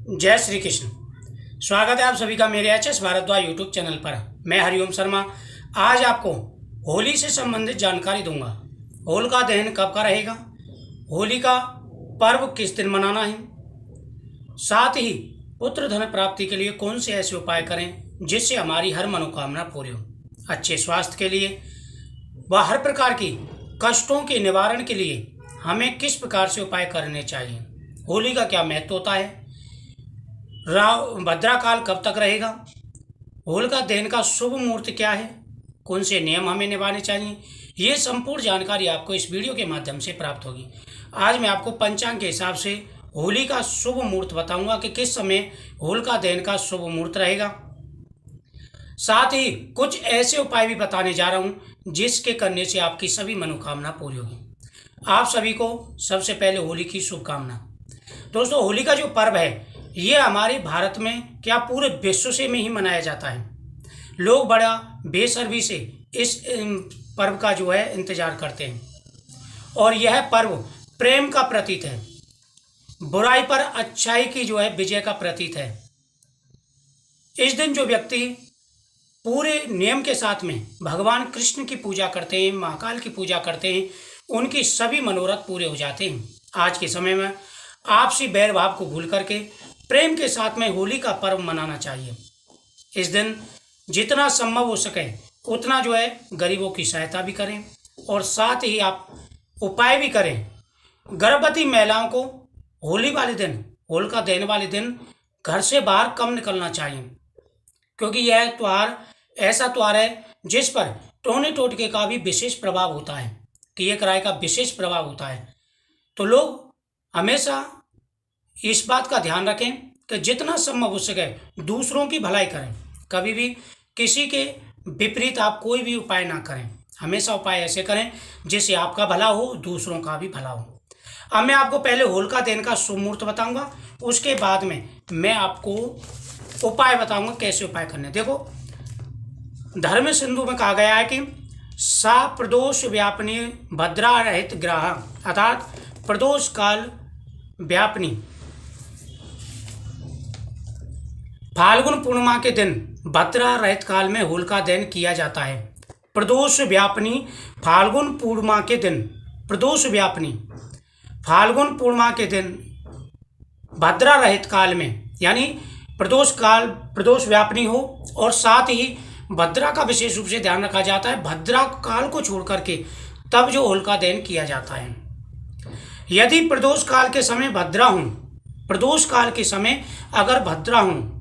जय श्री कृष्ण। स्वागत है आप सभी का मेरे H S Bhardwaj YouTube channel पर। मैं हरिओम शर्मा आज आपको होली से संबंधित जानकारी दूंगा। होलिका दहन कब का रहेगा, होली का पर्व किस दिन मनाना है, साथ ही पुत्र धन प्राप्ति के लिए कौन से ऐसे उपाय करें जिससे हमारी हर मनोकामना पूरी हो, अच्छे स्वास्थ्य के लिए व हर प्रकार की कष्टों के निवारण के लिए हमें किस प्रकार से उपाय करने चाहिए, होली का क्या महत्व होता है, भद्रा काल कब तक रहेगा, होलिका दहन का शुभ मुहूर्त क्या है, कौन से नियम हमें निभाने चाहिए, ये संपूर्ण जानकारी आपको इस वीडियो के माध्यम से प्राप्त होगी। आज मैं आपको पंचांग के हिसाब से होली का शुभ मुहूर्त बताऊंगा कि किस समय होलिका दहन का शुभ मुहूर्त रहेगा। साथ ही कुछ ऐसे उपाय भी बताने जा रहा हूं जिसके करने से आपकी सभी मनोकामना पूरी होगी। आप सभी को सबसे पहले होली की शुभकामना। दोस्तों, होली का जो पर्व है ये हमारे भारत में क्या पूरे विश्व से में ही मनाया जाता है। लोग बड़ा बेसब्री से इस पर्व का जो है इंतजार करते हैं और यह पर्व प्रेम का प्रतीक है, बुराई पर अच्छाई की जो है विजय का प्रतीक है। इस दिन जो व्यक्ति पूरे नियम के साथ में भगवान कृष्ण की पूजा करते हैं, महाकाल की पूजा करते हैं, उनकी सभी मनोरथ पूरे हो जाते हैं। आज के समय में आपसी बैर भाव को भूल करके प्रेम के साथ में होली का पर्व मनाना चाहिए। इस दिन जितना संभव हो सके उतना जो है गरीबों की सहायता भी करें और साथ ही आप उपाय भी करें। गर्भवती महिलाओं को होली वाले दिन, होलिका दहन वाले दिन घर से बाहर कम निकलना चाहिए, क्योंकि यह त्यौहार ऐसा त्यौहार है जिस पर टोने टोटके का भी विशेष प्रभाव होता है, कि एक राय का विशेष प्रभाव होता है। तो लोग हमेशा इस बात का ध्यान रखें कि जितना संभव हो सके दूसरों की भलाई करें। कभी भी किसी के विपरीत आप कोई भी उपाय ना करें, हमेशा उपाय ऐसे करें जिससे आपका भला हो, दूसरों का भी भला हो। अब मैं आपको पहले होलिका दहन का शुभ मुहूर्त बताऊंगा, उसके बाद में मैं आपको उपाय बताऊंगा कैसे उपाय करने। देखो, धर्म सिंधु में कहा गया है कि सा प्रदोष व्यापनी भद्रा रहित ग्रह, अर्थात प्रदोष काल व्यापनी फाल्गुन पूर्णिमा के दिन भद्रा रहित काल में होलिका दहन किया जाता है। प्रदोष व्यापनी फाल्गुन पूर्णिमा के दिन, प्रदोष व्यापनी फाल्गुन पूर्णिमा के दिन भद्रा रहित काल में, यानी प्रदोष व्यापनी हो और साथ ही भद्रा का विशेष रूप से ध्यान रखा जाता है। भद्रा काल को छोड़ करके तब जो होलिका दहन किया जाता है। यदि प्रदोष काल के समय भद्रा हूँ, प्रदोष काल के समय अगर भद्रा हूँ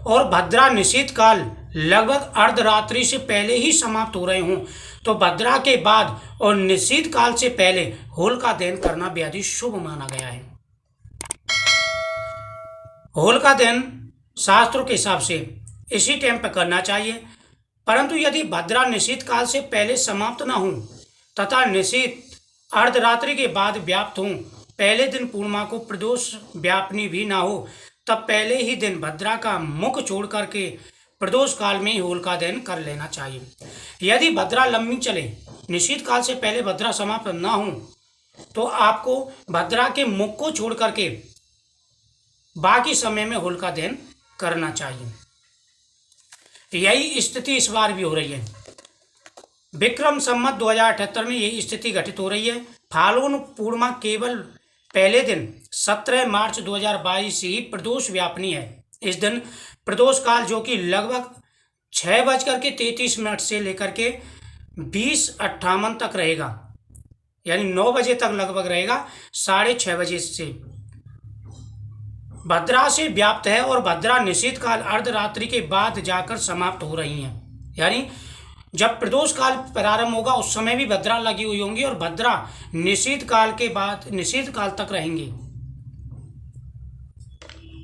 और भद्रा निषेध काल लगभग अर्धरात्रि से पहले ही समाप्त हो रहे हों, तो भद्रा के बाद और निषेध काल से पहले होलिका दहन करना बेहद ही शुभ माना गया है। होलिका दहन शास्त्रों के हिसाब से इसी टाइम पर करना चाहिए, परंतु यदि भद्रा निषेध काल से पहले समाप्त न हो तथा निषेध अर्धरात्रि के बाद व्याप्त हो, पहले दिन पूर्णिमा को प्रदोष व्यापनी भी ना हो, तब पहले ही दिन भद्रा का मुख छोड़ करके प्रदोष काल में ही होलिका दहन कर लेना चाहिए। यदि भद्रा लंबी चले, निश्चित काल से पहले भद्रा समाप्त ना हो, तो आपको भद्रा के मुख को छोड़ करके बाकी समय में होलिका दहन करना चाहिए। यही स्थिति इस बार भी हो रही है। विक्रम संवत 2078 में यही स्थिति घटित हो रही है। फाल्गुन पूर्णिमा केवल पहले दिन 17 मार्च 2022 ही प्रदोष व्यापनी है। इस दिन प्रदोष काल जो कि लगभग 6:33 से लेकर के 20:58 तक रहेगा, यानी 9 बजे तक लगभग रहेगा, 6:30 बजे से भद्रा से व्याप्त है और भद्रा निषेध काल अर्धरात्रि के बाद जाकर समाप्त हो रही हैं। यानी जब प्रदोष काल प्रारंभ होगा उस समय भी भद्रा लगी हुई होंगी और भद्रा निषेध काल के बाद निषेध काल तक रहेंगी।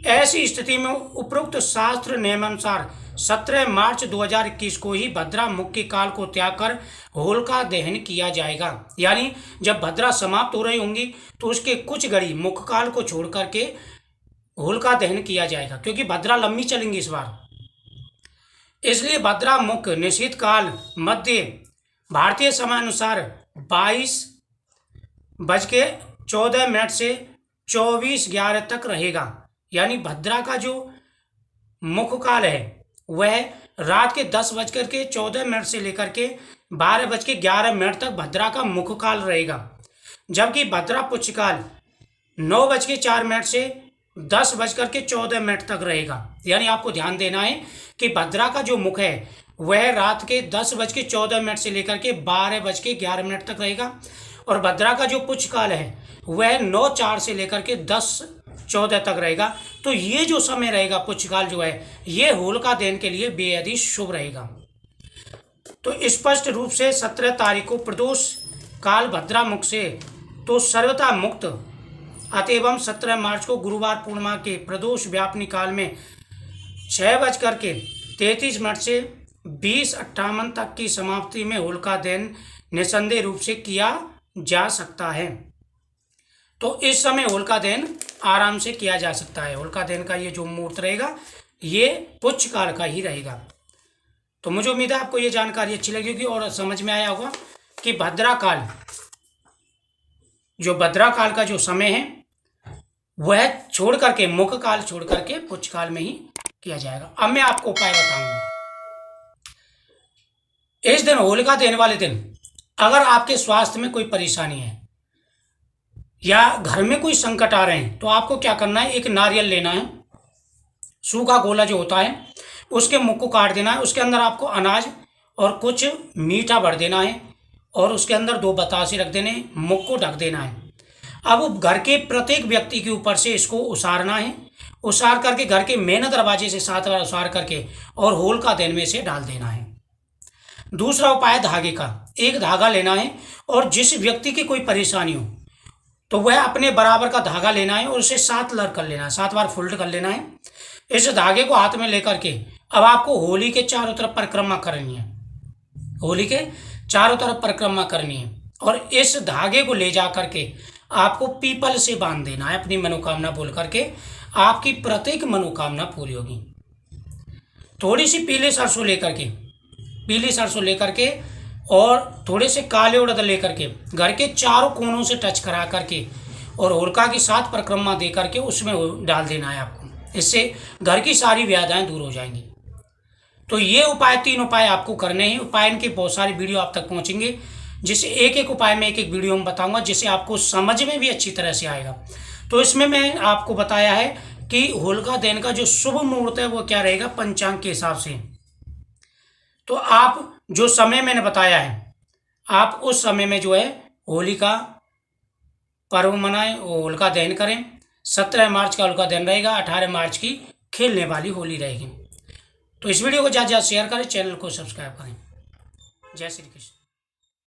ऐसी स्थिति में उपरोक्त शास्त्र नियमानुसार 17 मार्च 2021 को ही भद्रा मुख्य काल को त्याग कर होलिका दहन किया जाएगा। यानी जब भद्रा समाप्त हो रही होंगी तो उसके कुछ घड़ी मुख्य काल को छोड़ करके होलिका दहन किया जाएगा, क्योंकि भद्रा लंबी चलेंगी इस बार। इसलिए भद्रा मुख्य निषेध काल मध्य भारतीय समय अनुसार 22:14 से 24:11 तक रहेगा। यानी भद्रा का जो मुख्य काल है वह रात के 10:14 से लेकर के 12:11 तक भद्रा का मुख्य काल रहेगा, जबकि भद्रा पुच्छकाल 9:04 से 10:14 तक रहेगा। यानी आपको ध्यान देना है कि भद्रा का जो मुख है वह रात के 10:14 से लेकर के 12:11 तक रहेगा, और भद्रा का जो पुच्छकाल है वह 9:04 से लेकर के 10:14 तक रहेगा। तो ये जो समय रहेगा पुच्छकाल जो है ये होलिका दहन के लिए बेहद ही शुभ रहेगा। तो स्पष्ट रूप से 17 तारीख को प्रदोष काल भद्रा मुख से तो सर्वथा मुक्त, अतएव 17 मार्च को गुरुवार पूर्णिमा के प्रदोष व्यापनी काल में 6:33 से 20:58 तक की समाप्ति में होलिका दहन निसंदेह रूप से किया जा सकता है। तो इस समय होलिका दहन आराम से किया जा सकता है। होलिका दहन का ये जो मुहूर्त रहेगा ये पुच्छ काल का ही रहेगा। तो मुझे उम्मीद है आपको ये जानकारी अच्छी लगी होगी और समझ में आया होगा कि भद्रा काल, जो भद्रा काल का जो समय है वह छोड़ करके, मुख्य काल छोड़ करके पुच्छ काल में ही किया जाएगा। अब मैं आपको उपाय बताऊंगा। इस दिन, होलिका दहन वाले दिन, अगर आपके स्वास्थ्य में कोई परेशानी है या घर में कोई संकट आ रहे हैं तो आपको क्या करना है, एक नारियल लेना है, सूखा गोला जो होता है उसके मुख को काट देना है, उसके अंदर आपको अनाज और कुछ मीठा भर देना है और उसके अंदर 2 बतासे रख देने, मुख को ढक देना है। अब घर के प्रत्येक व्यक्ति के ऊपर से इसको उसारना है, उसार करके घर के मेन दरवाजे से 7 बार उसार करके और होलिका दहन में से डाल देना है। दूसरा उपाय धागे का, एक धागा लेना है और जिस व्यक्ति की कोई परेशानी हो तो वह अपने बराबर का धागा लेना है और उसे 7 लर कर लेना है, 7 बार फोल्ड कर लेना है। इस धागे को हाथ में लेकर के अब आपको होली के चारों तरफ परिक्रमा करनी है, होली के चारों तरफ परिक्रमा करनी है और इस धागे को ले जा करके आपको पीपल से बांध देना है। अपनी मनोकामना बोल करके आपकी प्रत्येक मनोकामना पूरी होगी। थोड़ी सी पीली सरसों लेकर के और थोड़े से काले उड़द लेकर के घर के चारों कोनों से टच करा करके और होलिका की 7 परिक्रमा दे करके उसमें डाल देना है आपको। इससे घर की सारी व्याधियां दूर हो जाएंगी। तो ये उपाय, 3 उपाय आपको करने हैं। उपाय के बहुत सारे वीडियो आप तक पहुंचेंगे, जिससे एक एक उपाय में एक वीडियो में बताऊंगा, जिससे आपको समझ में भी अच्छी तरह से आएगा। तो इसमें मैं आपको बताया है कि होलिका दहन का जो शुभ मुहूर्त है वो क्या रहेगा पंचांग के हिसाब से। तो आप जो समय मैंने बताया है, आप उस समय में जो है होली का पर्व मनाएं, होलिका दहन करें। 17 मार्च का होलिका दहन रहेगा, 18 मार्च की खेलने वाली होली रहेगी। तो इस वीडियो को ज़्यादा से ज़्यादा शेयर करें, चैनल को सब्सक्राइब करें। जय श्री कृष्ण।